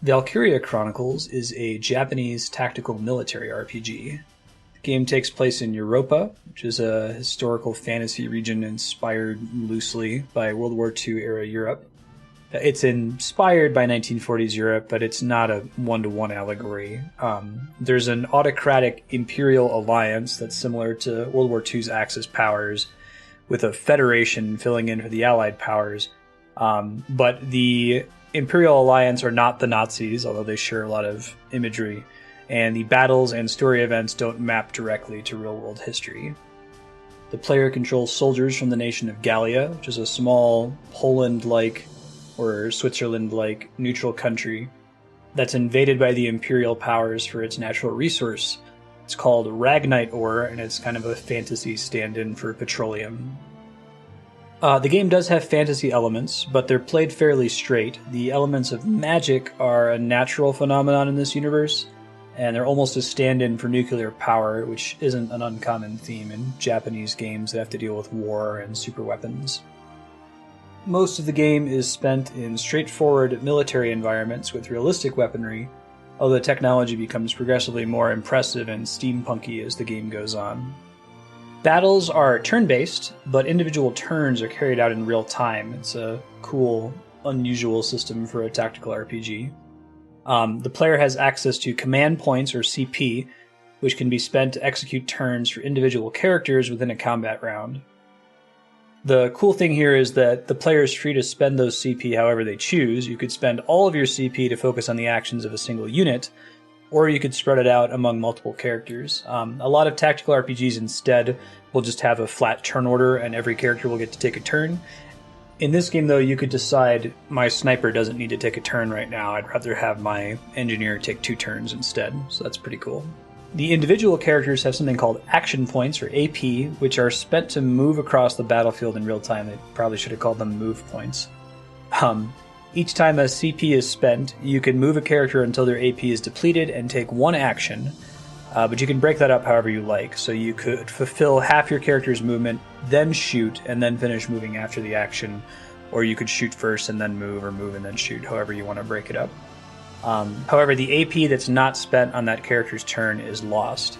Valkyria Chronicles is a Japanese tactical military RPG. The game takes place in Europa, which is a historical fantasy region inspired loosely by World War II era Europe. It's inspired by 1940s Europe, but it's not a one-to-one allegory. There's an autocratic imperial alliance that's similar to World War II's Axis powers, with a federation filling in for the Allied powers. But the Imperial Alliance are not the Nazis, although they share a lot of imagery, and the battles and story events don't map directly to real-world history. The player controls soldiers from the nation of Gallia, which is a small Poland-like or Switzerland-like neutral country that's invaded by the Imperial powers for its natural resource. It's called Ragnite ore, and it's kind of a fantasy stand-in for petroleum. The game does have fantasy elements, but they're played fairly straight. The elements of magic are a natural phenomenon in this universe, and they're almost a stand-in for nuclear power, which isn't an uncommon theme in Japanese games that have to deal with war and superweapons. Most of the game is spent in straightforward military environments with realistic weaponry, although the technology becomes progressively more impressive and steampunky as the game goes on. Battles are turn-based, but individual turns are carried out in real time. It's a cool, unusual system for a tactical RPG. The player has access to command points, or CP, which can be spent to execute turns for individual characters within a combat round. The cool thing here is that the player is free to spend those CP however they choose. You could spend all of your CP to focus on the actions of a single unit, or you could spread it out among multiple characters. A lot of tactical RPGs instead will just have a flat turn order and every character will get to take a turn. In this game, though, you could decide my sniper doesn't need to take a turn right now. I'd rather have my engineer take 2 turns instead, so that's pretty cool. The individual characters have something called action points, or AP, which are spent to move across the battlefield in real time. They probably should have called them move points. Each time a CP is spent, you can move a character until their AP is depleted and take 1 action, but you can break that up however you like. So you could fulfill half your character's movement, then shoot, and then finish moving after the action, or you could shoot first and then move, or move and then shoot, however you want to break it up. However, the AP that's not spent on that character's turn is lost.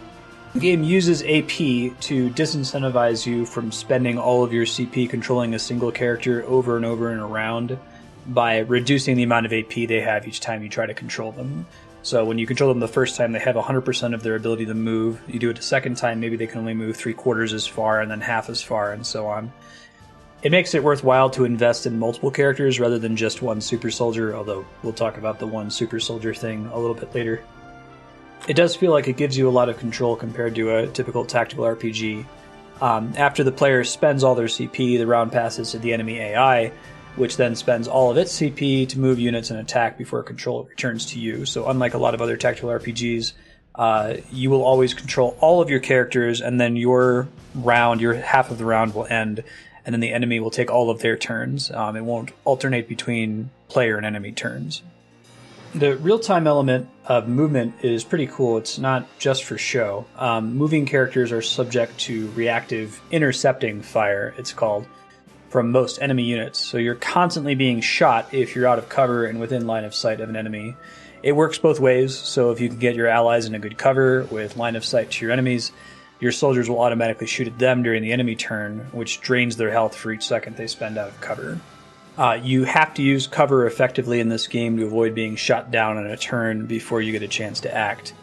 The game uses AP to disincentivize you from spending all of your CP controlling a single character over and over in a round, by reducing the amount of AP they have each time you try to control them. So when you control them the first time, they have 100% of their ability to move. You do it a second time, maybe they can only move 3/4 as far, and then half as far, and so on. It makes it worthwhile to invest in multiple characters rather than just one super soldier, although we'll talk about the one super soldier thing a little bit later. It does feel like it gives you a lot of control compared to a typical tactical RPG. After the player spends all their CP, the round passes to the enemy AI, which then spends all of its CP to move units and attack before control returns to you. So unlike a lot of other tactical RPGs, you will always control all of your characters, and then your half of the round will end, and then the enemy will take all of their turns. It won't alternate between player and enemy turns. The real-time element of movement is pretty cool. It's not just for show. Moving characters are subject to reactive intercepting fire, it's called, from most enemy units, so you're constantly being shot if you're out of cover and within line of sight of an enemy. It works both ways, so if you can get your allies in a good cover with line of sight to your enemies, your soldiers will automatically shoot at them during the enemy turn, which drains their health for each second they spend out of cover. You have to use cover effectively in this game to avoid being shot down on a turn before you get a chance to act.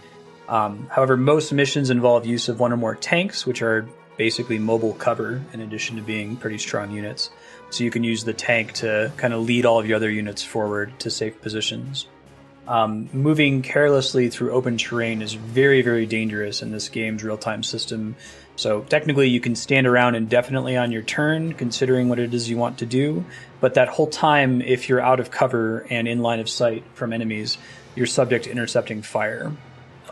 However, most missions involve use of one or more tanks, which are basically mobile cover in addition to being pretty strong units. So you can use the tank to kind of lead all of your other units forward to safe positions. Moving carelessly through open terrain is very, very dangerous in this game's real-time system. So technically you can stand around indefinitely on your turn, considering what it is you want to do, but that whole time, if you're out of cover and in line of sight from enemies, you're subject to intercepting fire.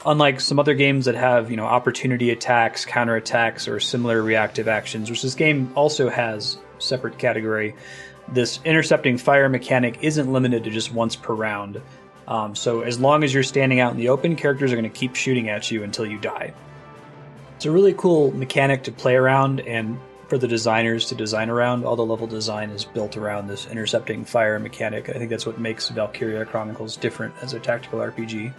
Unlike some other games that have, opportunity attacks, counterattacks, or similar reactive actions, which this game also has a separate category, this intercepting fire mechanic isn't limited to just once per round. So as long as you're standing out in the open, characters are going to keep shooting at you until you die. It's a really cool mechanic to play around, and for the designers to design around. All the level design is built around this intercepting fire mechanic. I think that's what makes Valkyria Chronicles different as a tactical RPG.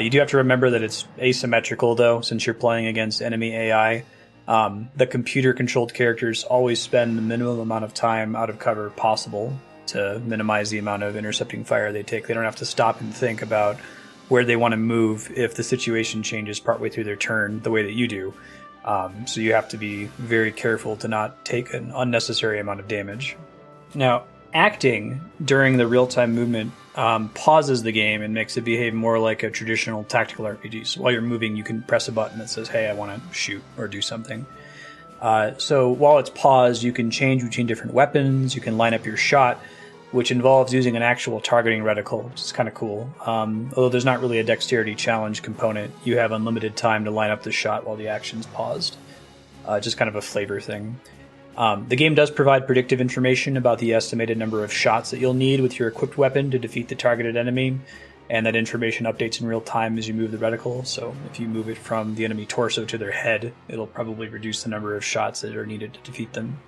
You do have to remember that it's asymmetrical, though, since you're playing against enemy AI. The computer-controlled characters always spend the minimum amount of time out of cover possible to minimize the amount of intercepting fire they take. They don't have to stop and think about where they want to move if the situation changes partway through their turn the way that you do. So you have to be very careful to not take an unnecessary amount of damage. Now, acting during the real-time movement pauses the game and makes it behave more like a traditional tactical RPG. So while you're moving, you can press a button that says, hey, I want to shoot or do something. So while it's paused, you can change between different weapons, you can line up your shot, which involves using an actual targeting reticle, which is kind of cool. Although there's not really a dexterity challenge component, you have unlimited time to line up the shot while the action's paused. Just kind of a flavor thing. The game does provide predictive information about the estimated number of shots that you'll need with your equipped weapon to defeat the targeted enemy, and that information updates in real time as you move the reticle. So if you move it from the enemy torso to their head, it'll probably reduce the number of shots that are needed to defeat them.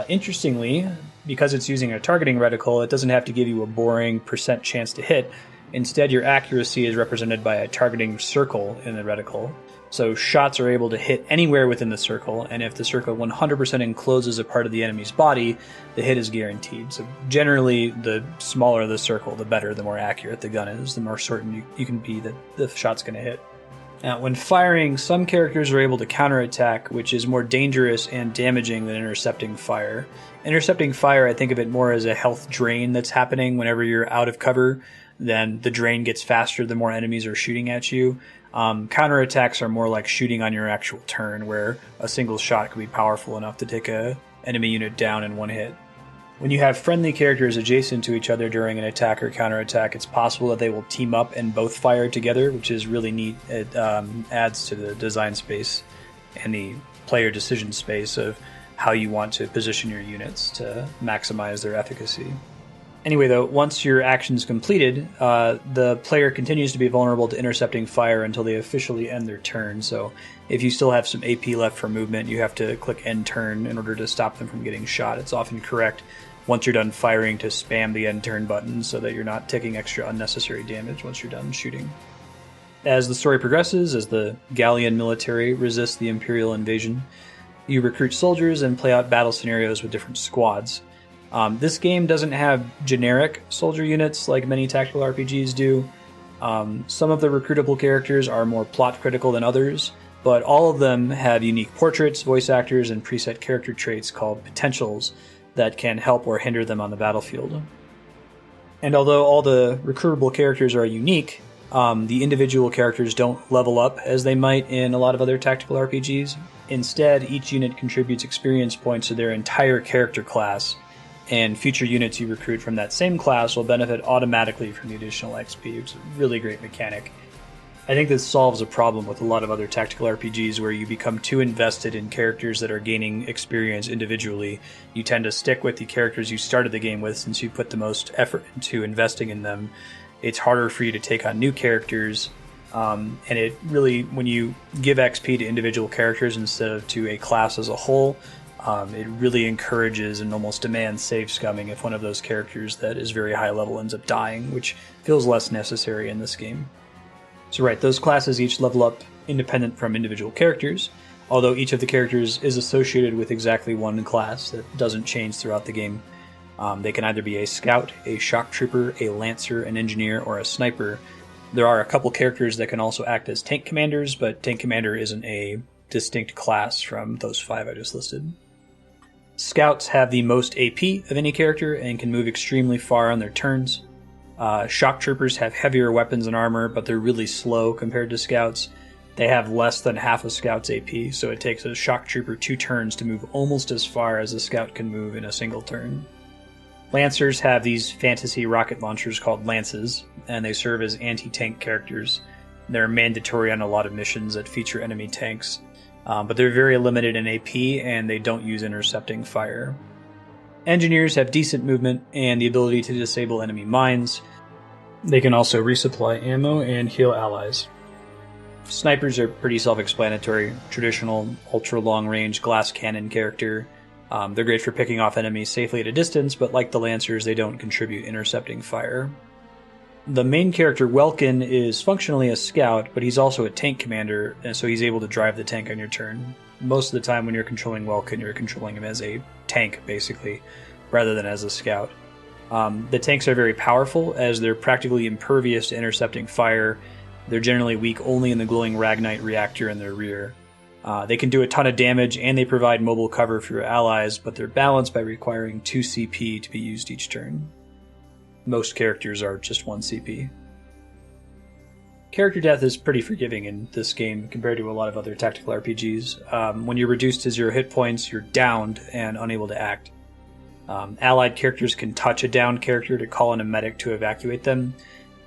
Interestingly, because it's using a targeting reticle, it doesn't have to give you a boring % chance to hit. Instead, your accuracy is represented by a targeting circle in the reticle. So shots are able to hit anywhere within the circle, and if the circle 100% encloses a part of the enemy's body, the hit is guaranteed. So generally, the smaller the circle, the better, the more accurate the gun is, the more certain you can be that the shot's going to hit. Now, when firing, some characters are able to counterattack, which is more dangerous and damaging than intercepting fire. Intercepting fire, I think of it more as a health drain that's happening whenever you're out of cover. Then the drain gets faster the more enemies are shooting at you. Counterattacks are more like shooting on your actual turn, where a single shot can be powerful enough to take an enemy unit down in one hit. When you have friendly characters adjacent to each other during an attack or counterattack, it's possible that they will team up and both fire together, which is really neat. It adds to the design space and the player decision space of how you want to position your units to maximize their efficacy. Anyway, though, once your action's completed, the player continues to be vulnerable to intercepting fire until they officially end their turn. So if you still have some AP left for movement, you have to click end turn in order to stop them from getting shot. It's often correct, once you're done firing, to spam the end turn button so that you're not taking extra unnecessary damage once you're done shooting. As the story progresses, as the Gallian military resists the Imperial invasion, you recruit soldiers and play out battle scenarios with different squads. This game doesn't have generic soldier units like many tactical RPGs do. Some of the recruitable characters are more plot critical than others, but all of them have unique portraits, voice actors, and preset character traits called potentials that can help or hinder them on the battlefield. And although all the recruitable characters are unique, the individual characters don't level up as they might in a lot of other tactical RPGs. Instead, each unit contributes experience points to their entire character class, and future units you recruit from that same class will benefit automatically from the additional XP. It's a really great mechanic. I think this solves a problem with a lot of other tactical RPGs where you become too invested in characters that are gaining experience individually. You tend to stick with the characters you started the game with since you put the most effort into investing in them. It's harder for you to take on new characters, and it really, when you give XP to individual characters instead of to a class as a whole, it really encourages and almost demands save scumming if one of those characters that is very high level ends up dying, which feels less necessary in this game. So right, those classes each level up independent from individual characters, although each of the characters is associated with exactly one class that doesn't change throughout the game. They can either be a scout, a shock trooper, a lancer, an engineer, or a sniper. There are a couple characters that can also act as tank commanders, but tank commander isn't a distinct class from those 5 I just listed. Scouts have the most AP of any character and can move extremely far on their turns. Shock troopers have heavier weapons and armor, but they're really slow compared to scouts. They have less than half a scout's AP, so it takes a shock trooper 2 turns to move almost as far as a scout can move in a single turn. Lancers have these fantasy rocket launchers called lances, and they serve as anti-tank characters. They're mandatory on a lot of missions that feature enemy tanks. But they're very limited in AP, and they don't use intercepting fire. Engineers have decent movement and the ability to disable enemy mines. They can also resupply ammo and heal allies. Snipers are pretty self-explanatory. Traditional, ultra-long-range glass cannon character. They're great for picking off enemies safely at a distance, but like the Lancers, they don't contribute intercepting fire. The main character, Welkin, is functionally a scout, but he's also a tank commander, and so he's able to drive the tank on your turn. Most of the time when you're controlling Welkin, you're controlling him as a tank, basically, rather than as a scout. The tanks are very powerful, as they're practically impervious to intercepting fire. They're generally weak only in the glowing Ragnite reactor in their rear. They can do a ton of damage, and they provide mobile cover for your allies, but they're balanced by requiring 2 CP to be used each turn. Most characters are just 1 CP. Character death is pretty forgiving in this game compared to a lot of other tactical RPGs. When you're reduced to 0 hit points, you're downed and unable to act. Allied characters can touch a downed character to call in a medic to evacuate them.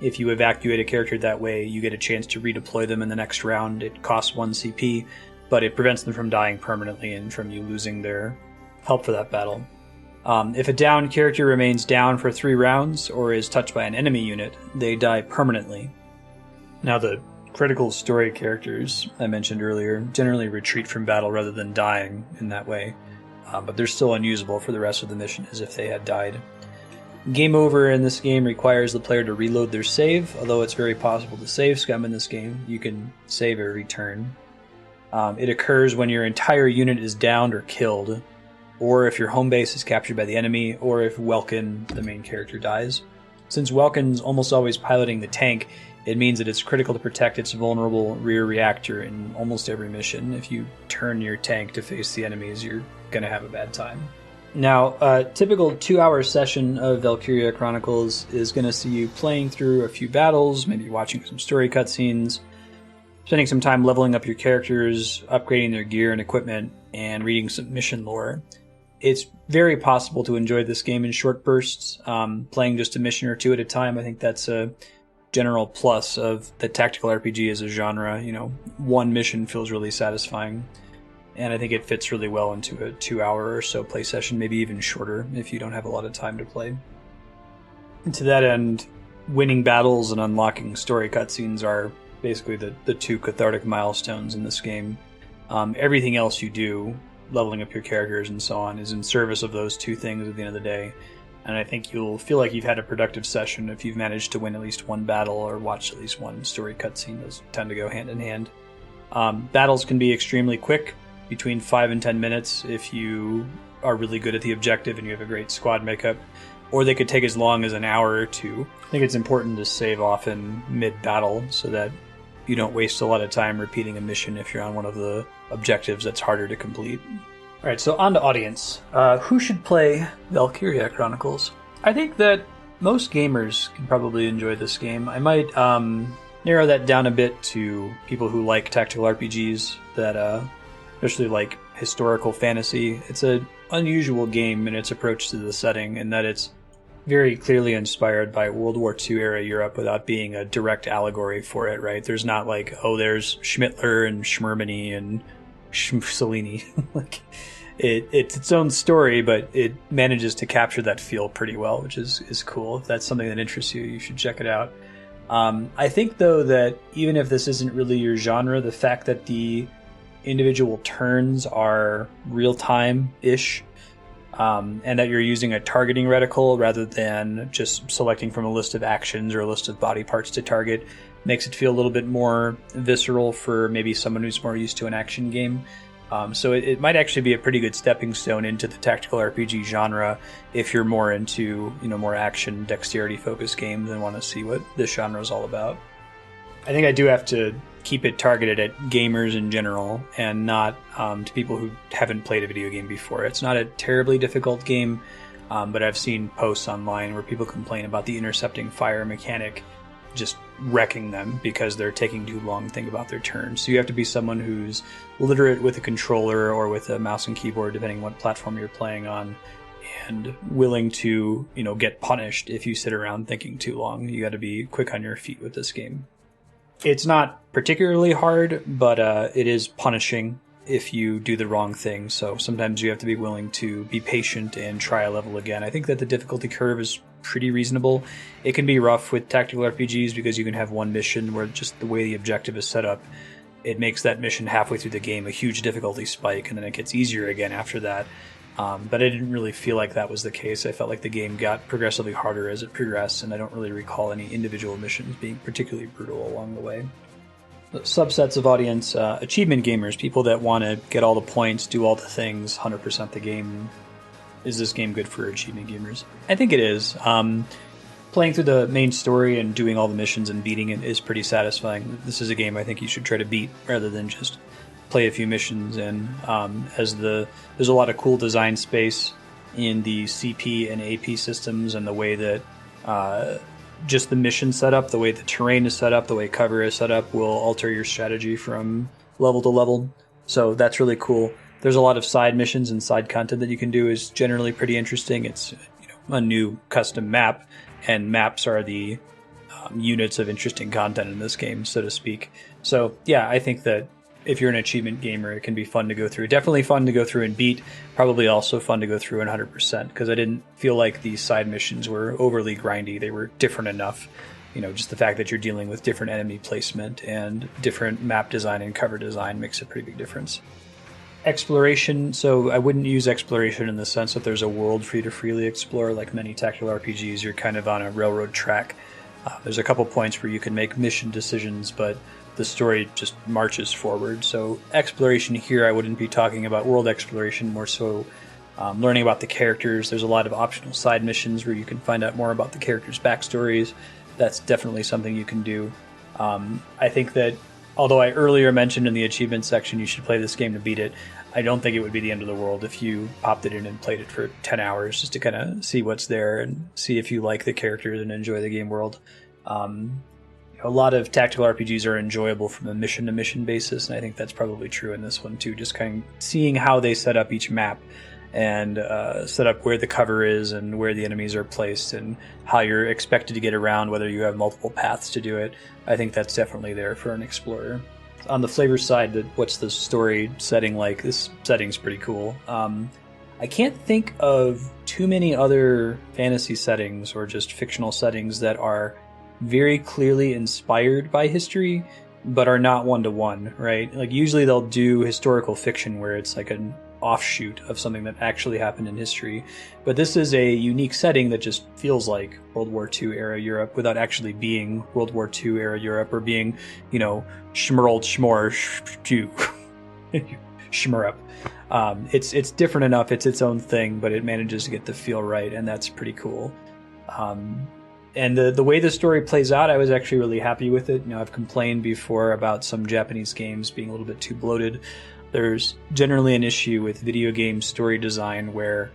If you evacuate a character that way, you get a chance to redeploy them in the next round. It costs 1 CP, but it prevents them from dying permanently and from you losing their help for that battle. If a downed character remains down for 3 rounds or is touched by an enemy unit, they die permanently. Now, the critical story characters I mentioned earlier generally retreat from battle rather than dying in that way, but they're still unusable for the rest of the mission as if they had died. Game over in this game requires the player to reload their save, although it's very possible to save scum in this game. You can save every turn. It occurs when your entire unit is downed or killed, or if your home base is captured by the enemy, or if Welkin, the main character, dies. Since Welkin's almost always piloting the tank, it means that it's critical to protect its vulnerable rear reactor in almost every mission. If you turn your tank to face the enemies, you're going to have a bad time. Now, a typical 2-hour session of Valkyria Chronicles is going to see you playing through a few battles, maybe watching some story cutscenes, spending some time leveling up your characters, upgrading their gear and equipment, and reading some mission lore. It's very possible to enjoy this game in short bursts, playing just a mission or 2 at a time. I think that's a general plus of the tactical RPG as a genre. You know, 1 mission feels really satisfying, and I think it fits really well into a 2-hour or so play session, maybe even shorter if you don't have a lot of time to play. And to that end, winning battles and unlocking story cutscenes are basically the 2 cathartic milestones in this game. Everything else you do, leveling up your characters and so on, is in service of those 2 things at the end of the day. And I think you'll feel like you've had a productive session if you've managed to win at least 1 battle or watch at least 1 story cutscene. Those tend to go hand in hand. Battles can be extremely quick, between 5 and 10 minutes if you are really good at the objective and you have a great squad makeup, or they could take as long as an hour or 2. I think it's important to save often mid-battle so that you don't waste a lot of time repeating a mission if you're on one of the objectives that's harder to complete. Alright, so on to audience. Who should play Valkyria Chronicles? I think that most gamers can probably enjoy this game. I might narrow that down a bit to people who like tactical RPGs, that especially like historical fantasy. It's an unusual game in its approach to the setting, in that it's very clearly inspired by World War II era Europe without being a direct allegory for it, right? There's not like, oh, there's Schmittler and Schmermany and Mussolini. Like, it's its own story, but it manages to capture that feel pretty well, which is cool. If that's something that interests you, you should check it out. I think, though, that even if this isn't really your genre, the fact that the individual turns are real-time-ish, and that you're using a targeting reticle rather than just selecting from a list of actions or a list of body parts to target, makes it feel a little bit more visceral for maybe someone who's more used to an action game. So it might actually be a pretty good stepping stone into the tactical RPG genre if you're more into, more action, dexterity-focused games and want to see what this genre is all about. I think I do have to keep it targeted at gamers in general and not to people who haven't played a video game before. It's not a terribly difficult game, but I've seen posts online where people complain about the intercepting fire mechanic just wrecking them because they're taking too long to think about their turn. So you have to be someone who's literate with a controller or with a mouse and keyboard, depending on what platform you're playing on, and willing to, get punished if you sit around thinking too long. You got to be quick on your feet with this game. It's not particularly hard, but it is punishing if you do the wrong thing. So sometimes you have to be willing to be patient and try a level again. I think that the difficulty curve is pretty reasonable. It can be rough with tactical RPGs because you can have one mission where just the way the objective is set up, it makes that mission halfway through the game a huge difficulty spike, and then it gets easier again after that. But I didn't really feel like that was the case. I felt like the game got progressively harder as it progressed, and I don't really recall any individual missions being particularly brutal along the way. Subsets of audience, achievement gamers, people that want to get all the points, do all the things, 100% the game. Is this game good for achievement gamers? I think it is. Playing through the main story and doing all the missions and beating it is pretty satisfying. This is a game I think you should try to beat rather than just play a few missions. And there's a lot of cool design space in the CP and AP systems, and the way that just the mission setup, the way the terrain is set up, the way cover is set up will alter your strategy from level to level. So that's really cool. There's a lot of side missions and side content that you can do is generally pretty interesting. It's a new custom map, and maps are the units of interesting content in this game, so to speak. So yeah, I think that if you're an achievement gamer, it can be fun to go through. Definitely fun to go through and beat. Probably also fun to go through in 100%, because I didn't feel like these side missions were overly grindy. They were different enough. Just the fact that you're dealing with different enemy placement and different map design and cover design makes a pretty big difference. Exploration, so I wouldn't use exploration in the sense that there's a world for you to freely explore. Like many tactical RPGs, you're kind of on a railroad track. There's a couple points where you can make mission decisions, but the story just marches forward. So exploration here, I wouldn't be talking about world exploration, more so learning about the characters. There's a lot of optional side missions where you can find out more about the characters' backstories. That's definitely something you can do. I think that although I earlier mentioned in the achievement section you should play this game to beat it, I don't think it would be the end of the world if you popped it in and played it for 10 hours just to kind of see what's there and see if you like the characters and enjoy the game world. A lot of tactical RPGs are enjoyable from a mission-to-mission basis, and I think that's probably true in this one too. Just kind of seeing how they set up each map and set up where the cover is and where the enemies are placed and how you're expected to get around, whether you have multiple paths to do it. I think that's definitely there for an explorer. On the flavor side, what's the story setting like? This setting's pretty cool. I can't think of too many other fantasy settings or just fictional settings that are very clearly inspired by history, but are not one-to-one, right? Like usually they'll do historical fiction where it's like an offshoot of something that actually happened in history. But this is a unique setting that just feels like World War II era Europe without actually being World War II era Europe or being, Schmerl, Schmor, Schmerup. It's different enough. It's its own thing, but it manages to get the feel right, and that's pretty cool. And the way the story plays out, I was actually really happy with it. I've complained before about some Japanese games being a little bit too bloated. There's generally an issue with video game story design where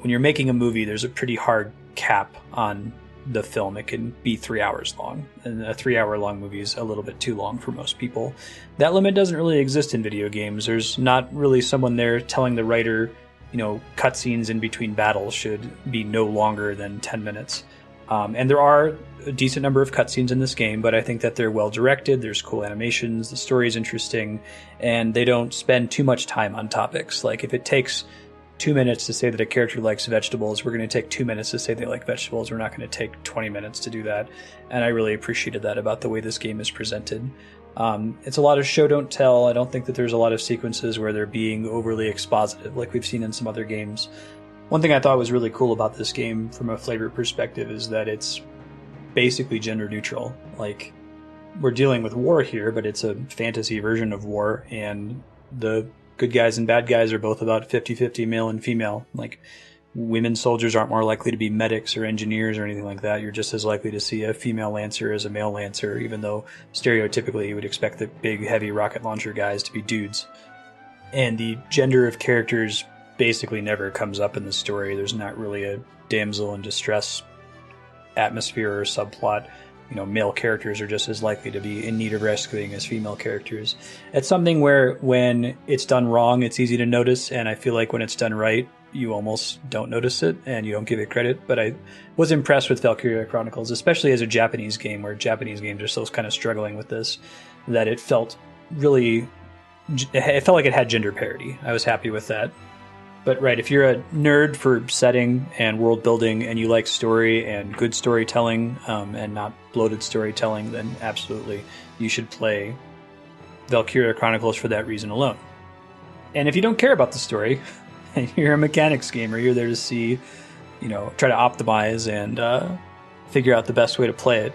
when you're making a movie, there's a pretty hard cap on the film. It can be 3 hours long, and a 3-hour long movie is a little bit too long for most people. That limit doesn't really exist in video games. There's not really someone there telling the writer, cutscenes in between battles should be no longer than 10 minutes. And there are a decent number of cutscenes in this game, but I think that they're well directed, there's cool animations, the story is interesting, and they don't spend too much time on topics. Like if it takes 2 minutes to say that a character likes vegetables, we're going to take 2 minutes to say they like vegetables. We're not going to take 20 minutes to do that. And I really appreciated that about the way this game is presented. It's a lot of show don't tell. I don't think that there's a lot of sequences where they're being overly expositive like we've seen in some other games. One thing I thought was really cool about this game from a flavor perspective is that it's basically gender neutral. Like, we're dealing with war here, but it's a fantasy version of war, and the good guys and bad guys are both about 50-50 male and female. Like, women soldiers aren't more likely to be medics or engineers or anything like that. You're just as likely to see a female lancer as a male lancer, even though stereotypically you would expect the big, heavy rocket launcher guys to be dudes. And the gender of characters basically never comes up in the story. There's not really a damsel in distress atmosphere or subplot. Male characters are just as likely to be in need of rescuing as female characters. It's something where when it's done wrong, it's easy to notice, and I feel like when it's done right, you almost don't notice it and you don't give it credit. But I was impressed with Valkyria Chronicles, especially as a Japanese game, where Japanese games are still kind of struggling with this, that it felt like it had gender parity. I was happy with that. But right, if you're a nerd for setting and world building and you like story and good storytelling and not bloated storytelling, then absolutely you should play Valkyria Chronicles for that reason alone. And if you don't care about the story and you're a mechanics gamer, you're there to see, try to optimize and figure out the best way to play it,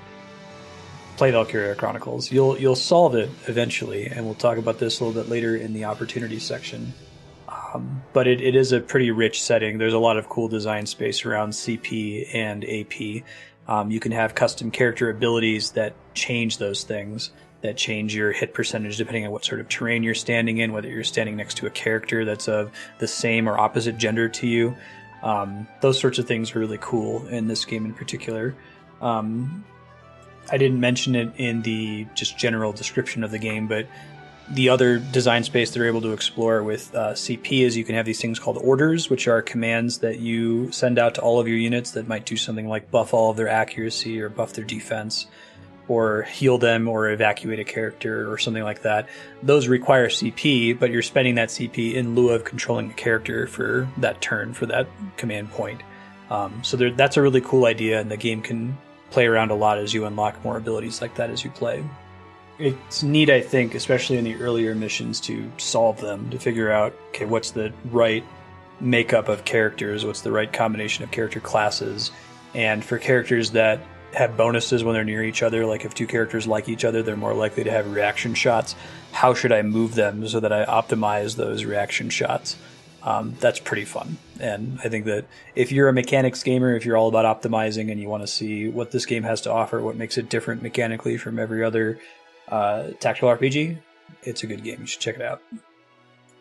play Valkyria Chronicles. You'll solve it eventually, and we'll talk about this a little bit later in the opportunity section. But it is a pretty rich setting. There's a lot of cool design space around CP and AP. You can have custom character abilities that change those things, that change your hit percentage depending on what sort of terrain you're standing in, whether you're standing next to a character that's of the same or opposite gender to you. Those sorts of things are really cool in this game in particular. I didn't mention it in the just general description of the game, but the other design space they're able to explore with CP is you can have these things called orders, which are commands that you send out to all of your units that might do something like buff all of their accuracy or buff their defense or heal them or evacuate a character or something like that. Those require CP, but you're spending that CP in lieu of controlling a character for that turn, for that command point. So that's a really cool idea, and the game can play around a lot as you unlock more abilities like that as you play. It's neat, I think, especially in the earlier missions, to solve them, to figure out, okay, what's the right makeup of characters, what's the right combination of character classes, and for characters that have bonuses when they're near each other, like if two characters like each other, they're more likely to have reaction shots. How should I move them so that I optimize those reaction shots? That's pretty fun. And I think that if you're a mechanics gamer, if you're all about optimizing and you want to see what this game has to offer, what makes it different mechanically from every other tactical RPG, it's a good game. You should check it out.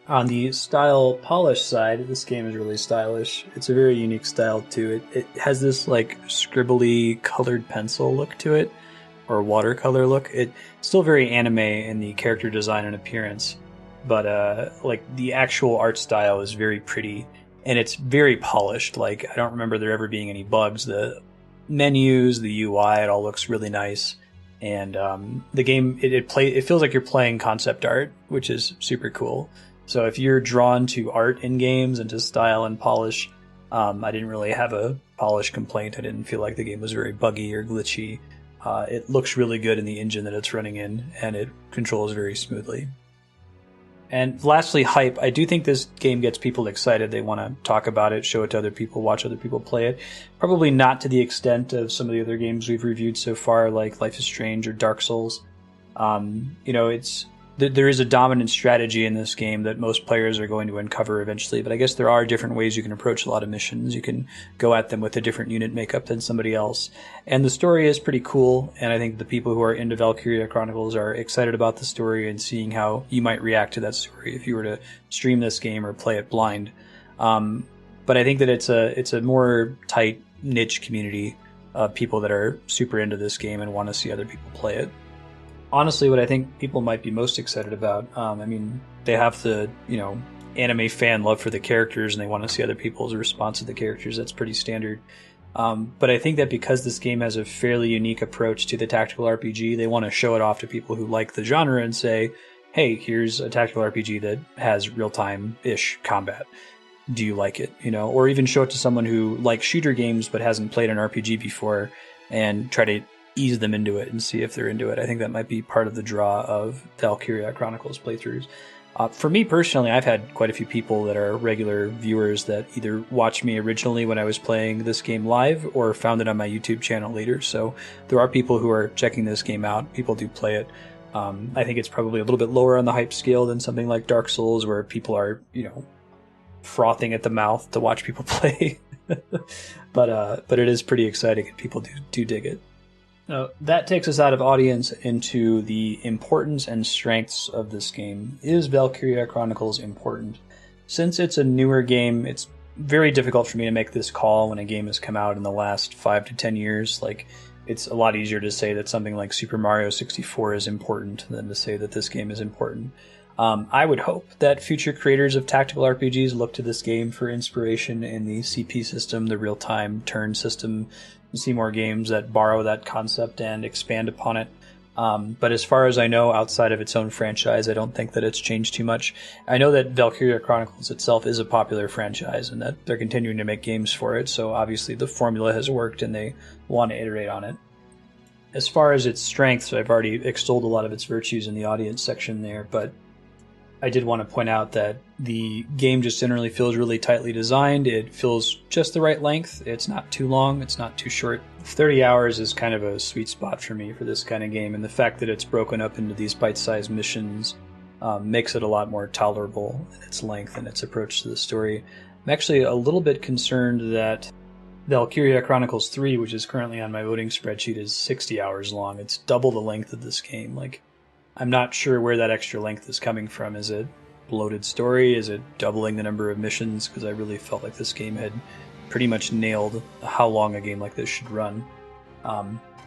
On the style polish side, this game is really stylish. It's a very unique style to it. It has this like scribbly colored pencil look to it, or watercolor look. It's still very anime in the character design and appearance, but like the actual art style is very pretty and it's very polished. Like I don't remember there ever being any bugs. The menus, the UI, it all looks really nice. And the game, it feels like you're playing concept art, which is super cool. So if you're drawn to art in games and to style and polish, I didn't really have a polish complaint. I didn't feel like the game was very buggy or glitchy. It looks really good in the engine that it's running in, and it controls very smoothly. And lastly, hype. I do think this game gets people excited. They want to talk about it, show it to other people, watch other people play it. Probably not to the extent of some of the other games we've reviewed so far, like Life is Strange or Dark Souls. There is a dominant strategy in this game that most players are going to uncover eventually, but I guess there are different ways you can approach a lot of missions. You can go at them with a different unit makeup than somebody else. And the story is pretty cool, and I think the people who are into Valkyria Chronicles are excited about the story and seeing how you might react to that story if you were to stream this game or play it blind. But I think that it's a more tight, niche community of people that are super into this game and want to see other people play it. Honestly, what I think people might be most excited about, they have the, anime fan love for the characters and they want to see other people's response to the characters. That's pretty standard. But I think that because this game has a fairly unique approach to the tactical RPG, they want to show it off to people who like the genre and say, hey, here's a tactical RPG that has real-time-ish combat. Do you like it? Or even show it to someone who likes shooter games but hasn't played an RPG before and try to ease them into it and see if they're into it. I think that might be part of the draw of Valkyria Chronicles playthroughs. For me personally, I've had quite a few people that are regular viewers that either watched me originally when I was playing this game live or found it on my YouTube channel later. So there are people who are checking this game out. People do play it. I think it's probably a little bit lower on the hype scale than something like Dark Souls, where people are, frothing at the mouth to watch people play. But it is pretty exciting and people do dig it. Now, that takes us out of audience into the importance and strengths of this game. Is Valkyria Chronicles important? Since it's a newer game, it's very difficult for me to make this call when a game has come out in the last 5 to 10 years. Like, it's a lot easier to say that something like Super Mario 64 is important than to say that this game is important. I would hope that future creators of tactical RPGs look to this game for inspiration in the CP system, the real-time turn system. You see more games that borrow that concept and expand upon it. But as far as I know, outside of its own franchise, I don't think that it's changed too much. I know that Valkyria Chronicles itself is a popular franchise and that they're continuing to make games for it, so obviously the formula has worked and they want to iterate on it. As far as its strengths, I've already extolled a lot of its virtues in the audience section there, but I did want to point out that the game just generally feels really tightly designed. It feels just the right length. It's not too long. It's not too short. 30 hours is kind of a sweet spot for me for this kind of game, and the fact that it's broken up into these bite-sized missions makes it a lot more tolerable in its length and its approach to the story. I'm actually a little bit concerned that Valkyria Chronicles 3, which is currently on my voting spreadsheet, is 60 hours long. It's double the length of this game. I'm not sure where that extra length is coming from. Is it bloated story? Is it doubling the number of missions? Because I really felt like this game had pretty much nailed how long a game like this should run.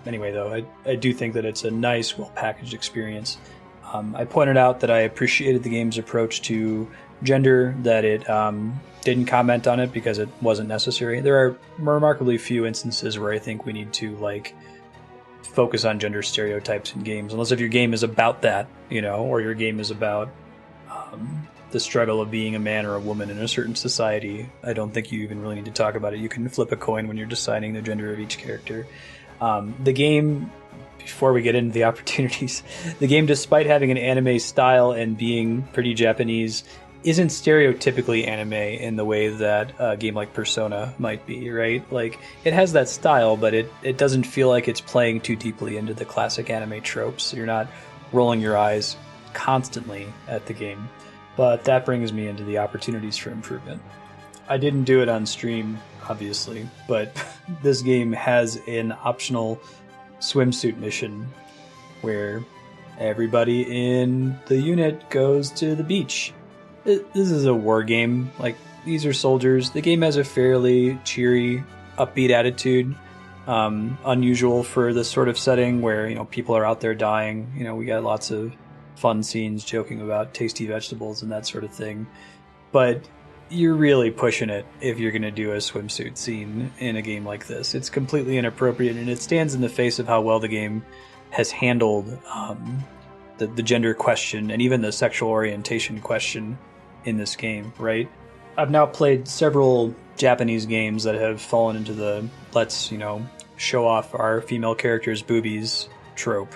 Anyway, though, I do think that it's a nice, well-packaged experience. I pointed out that I appreciated the game's approach to gender, that it didn't comment on it because it wasn't necessary. There are remarkably few instances where I think we need to, focus on gender stereotypes in games, unless if your game is about that, or your game is about the struggle of being a man or a woman in a certain society. I don't think you even really need to talk about it. You can flip a coin when you're deciding the gender of each character. The game, before we get into the opportunities, the game, despite having an anime style and being pretty Japanese, isn't stereotypically anime in the way that a game like Persona might be, right? It has that style, but it doesn't feel like it's playing too deeply into the classic anime tropes. You're not rolling your eyes constantly at the game. But that brings me into the opportunities for improvement. I didn't do it on stream, obviously, but this game has an optional swimsuit mission where everybody in the unit goes to the beach. This is a war game. These are soldiers. The game has a fairly cheery, upbeat attitude. Unusual for this sort of setting where, people are out there dying. We got lots of fun scenes joking about tasty vegetables and that sort of thing. But you're really pushing it if you're going to do a swimsuit scene in a game like this. It's completely inappropriate, and it stands in the face of how well the game has handled the gender question and even the sexual orientation question in this game, right? I've now played several Japanese games that have fallen into the let's, show off our female characters' boobies trope.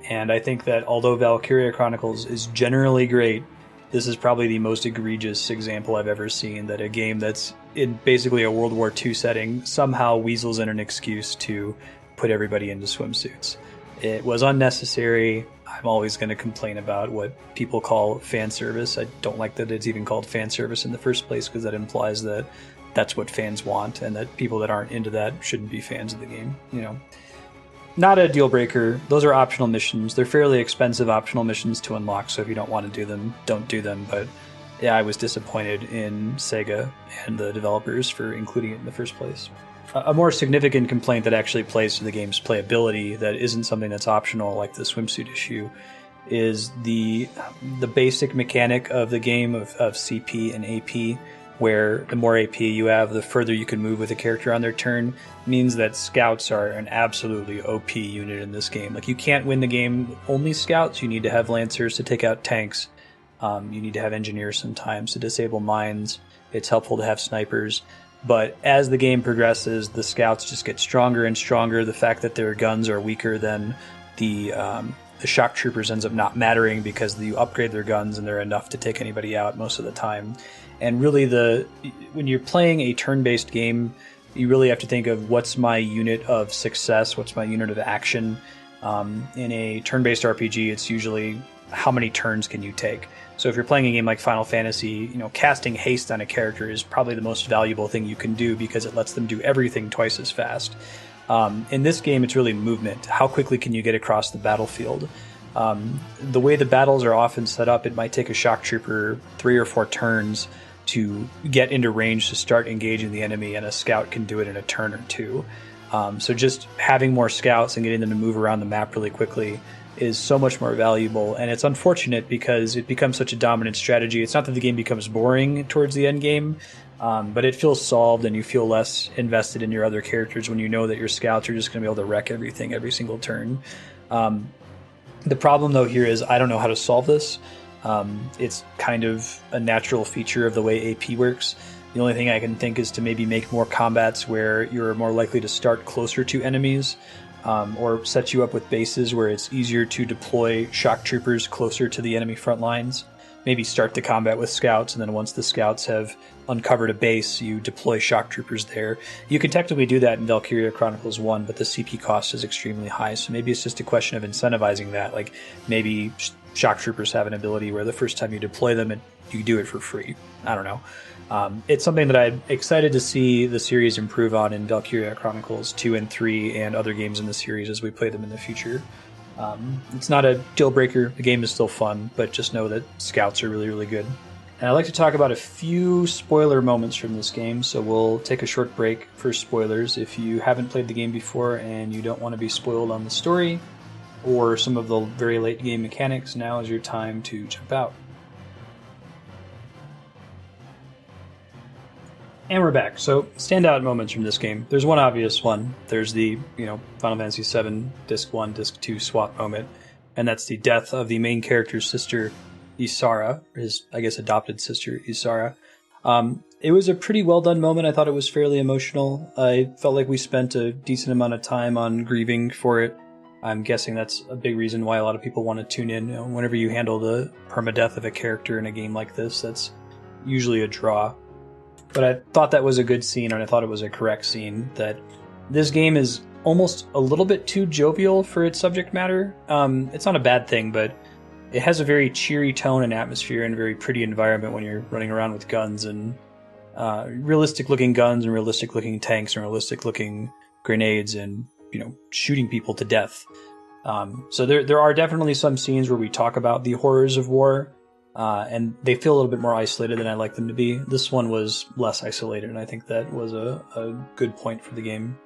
And I think that although Valkyria Chronicles is generally great, this is probably the most egregious example I've ever seen, that a game that's in basically a World War II setting somehow weasels in an excuse to put everybody into swimsuits. It was unnecessary. I'm always going to complain about what people call fan service. I don't like that it's even called fan service in the first place, because that implies that that's what fans want and that people that aren't into that shouldn't be fans of the game. Not a deal breaker. Those are optional missions. They're fairly expensive optional missions to unlock, so if you don't want to do them, don't do them. But yeah, I was disappointed in Sega and the developers for including it in the first place. A more significant complaint that actually plays to the game's playability, that isn't something that's optional like the swimsuit issue, is the basic mechanic of the game of CP and AP, where the more AP you have, the further you can move with a character on their turn, means that scouts are an absolutely OP unit in this game. You can't win the game with only scouts. You need to have lancers to take out tanks. You need to have engineers sometimes to disable mines. It's helpful to have snipers. But as the game progresses, the scouts just get stronger and stronger. The fact that their guns are weaker than the shock troopers ends up not mattering, because you upgrade their guns and they're enough to take anybody out most of the time. And really, when you're playing a turn-based game, you really have to think of what's my unit of success, what's my unit of action. In a turn-based RPG, it's usually how many turns can you take. So if you're playing a game like Final Fantasy, casting haste on a character is probably the most valuable thing you can do, because it lets them do everything twice as fast. In this game, it's really movement. How quickly can you get across the battlefield? The way the battles are often set up, it might take a shock trooper 3 or 4 turns to get into range to start engaging the enemy, and a scout can do it in a turn or 2. So just having more scouts and getting them to move around the map really quickly is so much more valuable, and it's unfortunate because it becomes such a dominant strategy. It's not that the game becomes boring towards the end game, but it feels solved, and you feel less invested in your other characters when you know that your scouts are just going to be able to wreck everything every single turn. The problem, though, here is I don't know how to solve this. It's kind of a natural feature of the way AP works. The only thing I can think is to maybe make more combats where you're more likely to start closer to enemies, or set you up with bases where it's easier to deploy shock troopers closer to the enemy front lines. Maybe start the combat with scouts, and then once the scouts have uncovered a base, you deploy shock troopers there. You can technically do that in Valkyria Chronicles 1, but the CP cost is extremely high, so maybe it's just a question of incentivizing that. Like, maybe shock troopers have an ability where the first time you deploy them, you do it for free. I don't know. It's something that I'm excited to see the series improve on in Valkyria Chronicles 2 and 3 and other games in the series as we play them in the future. It's not a deal breaker. The game is still fun, but just know that scouts are really, really good. And I'd like to talk about a few spoiler moments from this game, so we'll take a short break for spoilers. If you haven't played the game before and you don't want to be spoiled on the story or some of the very late game mechanics, now is your time to jump out. And we're back. So, standout moments from this game. There's one obvious one. There's the, Final Fantasy VII Disc 1, Disc 2 swap moment. And that's the death of the main character's sister, Isara, his, I guess, adopted sister, Isara. It was a pretty well done moment. I thought it was fairly emotional. I felt like we spent a decent amount of time on grieving for it. I'm guessing that's a big reason why a lot of people want to tune in. Whenever you handle the permadeath of a character in a game like this, that's usually a draw. But I thought that was a good scene, and I thought it was a correct scene, that this game is almost a little bit too jovial for its subject matter. It's not a bad thing, but it has a very cheery tone and atmosphere and a very pretty environment when you're running around with guns and realistic-looking guns and realistic-looking tanks and realistic-looking grenades and, shooting people to death. So there are definitely some scenes where we talk about the horrors of war, and they feel a little bit more isolated than I like them to be. This one was less isolated, and I think that was a good point for the game.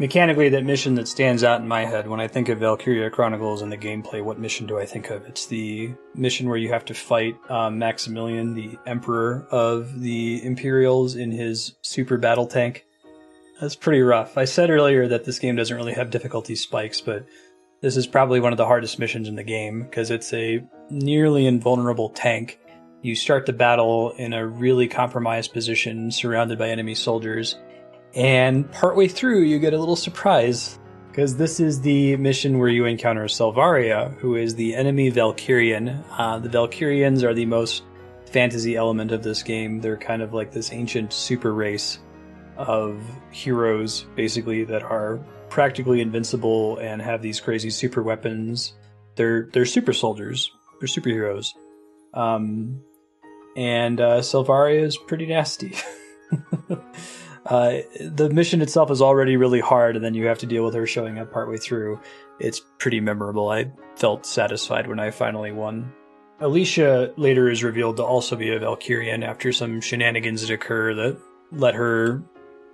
Mechanically, that mission that stands out in my head when I think of Valkyria Chronicles and the gameplay, what mission do I think of? It's the mission where you have to fight Maximilian, the Emperor of the Imperials, in his super battle tank. That's pretty rough. I said earlier that this game doesn't really have difficulty spikes, but this is probably one of the hardest missions in the game, because it's a nearly invulnerable tank. You start the battle in a really compromised position, surrounded by enemy soldiers, and partway through you get a little surprise, because this is the mission where you encounter Salvaria, who is the enemy Valkyrian. The Valkyrians are the most fantasy element of this game. They're kind of like this ancient super race of heroes, basically, that are practically invincible and have these crazy super weapons. They're super soldiers. They're superheroes. And Salvaria is pretty nasty. The mission itself is already really hard, and then you have to deal with her showing up partway through. It's pretty memorable. I felt satisfied when I finally won. Alicia later is revealed to also be a Valkyrian after some shenanigans that occur that let her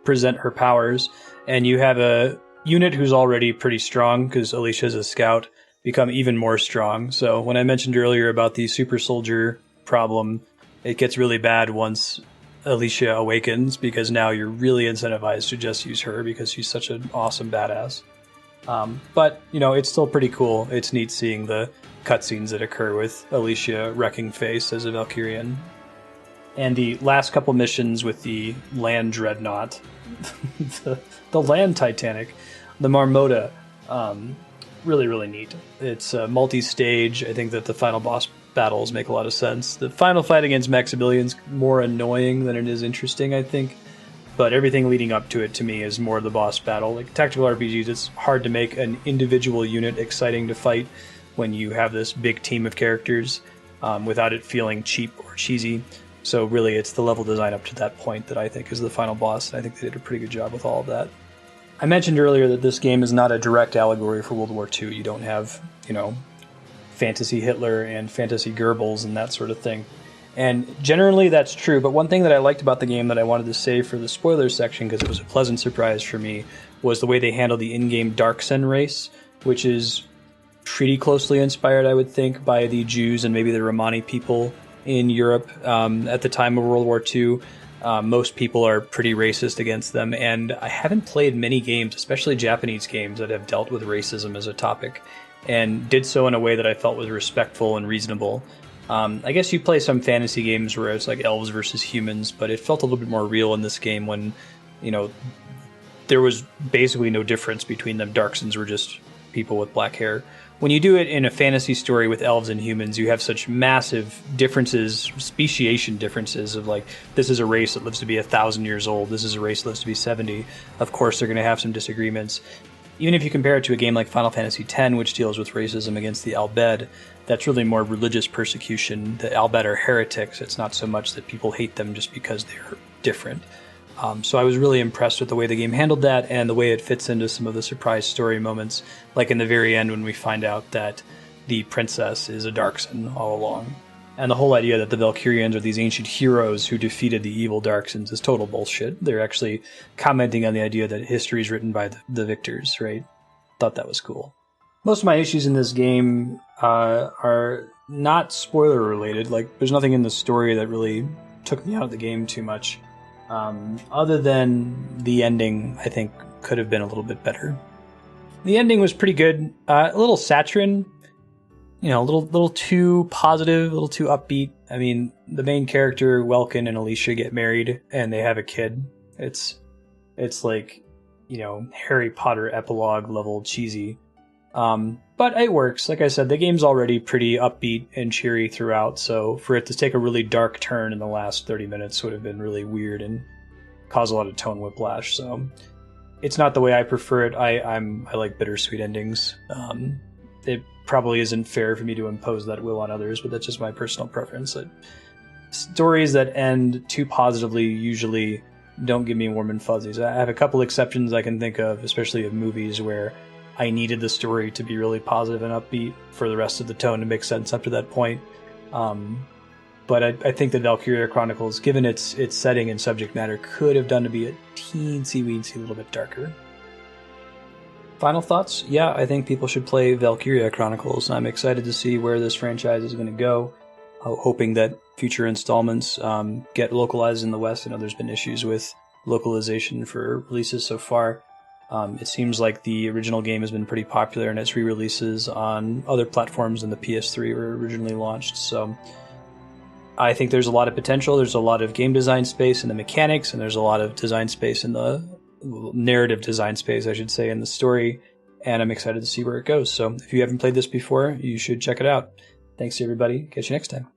present her powers, and you have a unit who's already pretty strong, because Alicia's a scout, become even more strong. So when I mentioned earlier about the super soldier problem, it gets really bad once Alicia awakens, because now you're really incentivized to just use her because she's such an awesome badass. But, it's still pretty cool. It's neat seeing the cutscenes that occur with Alicia wrecking face as a Valkyrian. And the last couple missions with the land dreadnought, the land Titanic, the Marmota, really, really neat. It's multi-stage. I think that the final boss battles make a lot of sense. The final fight against Maximilian's more annoying than it is interesting, I think. But everything leading up to it, to me, is more the boss battle. Like tactical RPGs, it's hard to make an individual unit exciting to fight when you have this big team of characters without it feeling cheap or cheesy. So really, it's the level design up to that point that I think is the final boss, and I think they did a pretty good job with all of that. I mentioned earlier that this game is not a direct allegory for World War II. You don't have, fantasy Hitler and fantasy Goebbels and that sort of thing. And generally that's true, but one thing that I liked about the game that I wanted to save for the spoilers section, because it was a pleasant surprise for me, was the way they handled the in-game Darksen race, which is pretty closely inspired, I would think, by the Jews and maybe the Romani people in Europe at the time of World War II. Most people are pretty racist against them, and I haven't played many games, especially Japanese games, that have dealt with racism as a topic. and did so in a way that I felt was respectful and reasonable. I guess you play some fantasy games where it's like elves versus humans, but it felt a little bit more real in this game when, there was basically no difference between them. Darksons were just people with black hair. When you do it in a fantasy story with elves and humans, you have such massive differences, speciation differences of like, this is a race that lives to be 1,000 years old. This is a race that lives to be 70. Of course, they're going to have some disagreements. Even if you compare it to a game like Final Fantasy X, which deals with racism against the Albed, that's really more religious persecution. The Albed are heretics. It's not so much that people hate them just because they're different. So I was really impressed with the way the game handled that and the way it fits into some of the surprise story moments, like in the very end when we find out that the princess is a Darkson all along. And the whole idea that the Valkyrians are these ancient heroes who defeated the evil Darksons is total bullshit. They're actually commenting on the idea that history is written by the victors, right? Thought that was cool. Most of my issues in this game are not spoiler related. Like, there's nothing in the story that really took me out of the game too much. Other than the ending, I think could have been a little bit better. The ending was pretty good. A little saccharine, a little too positive, a little too upbeat. I mean, the main character, Welkin and Alicia, get married and they have a kid. It's like, Harry Potter epilogue level cheesy. But it works. Like I said, the game's already pretty upbeat and cheery throughout, so for it to take a really dark turn in the last 30 minutes would have been really weird and cause a lot of tone whiplash. So it's not the way I prefer it. I like bittersweet endings. It probably isn't fair for me to impose that will on others, but that's just my personal preference. Stories that end too positively usually don't give me warm and fuzzies. I have a couple exceptions I can think of, especially of movies where I needed the story to be really positive and upbeat for the rest of the tone to make sense up to that point. But I think that Valkyria Chronicles, given its setting and subject matter, could have done to be a teensy-weensy little bit darker. Final thoughts? Yeah, I think people should play Valkyria Chronicles, and I'm excited to see where this franchise is going to go, hoping that future installments get localized in the West. I know there's been issues with localization for releases so far. It seems like the original game has been pretty popular in its re-releases on other platforms than the PS3 were originally launched. So I think there's a lot of potential. There's a lot of game design space in the mechanics, and there's a lot of design space in the narrative design space, I should say, in the story. And I'm excited to see where it goes. So if you haven't played this before, you should check it out. Thanks, everybody. Catch you next time.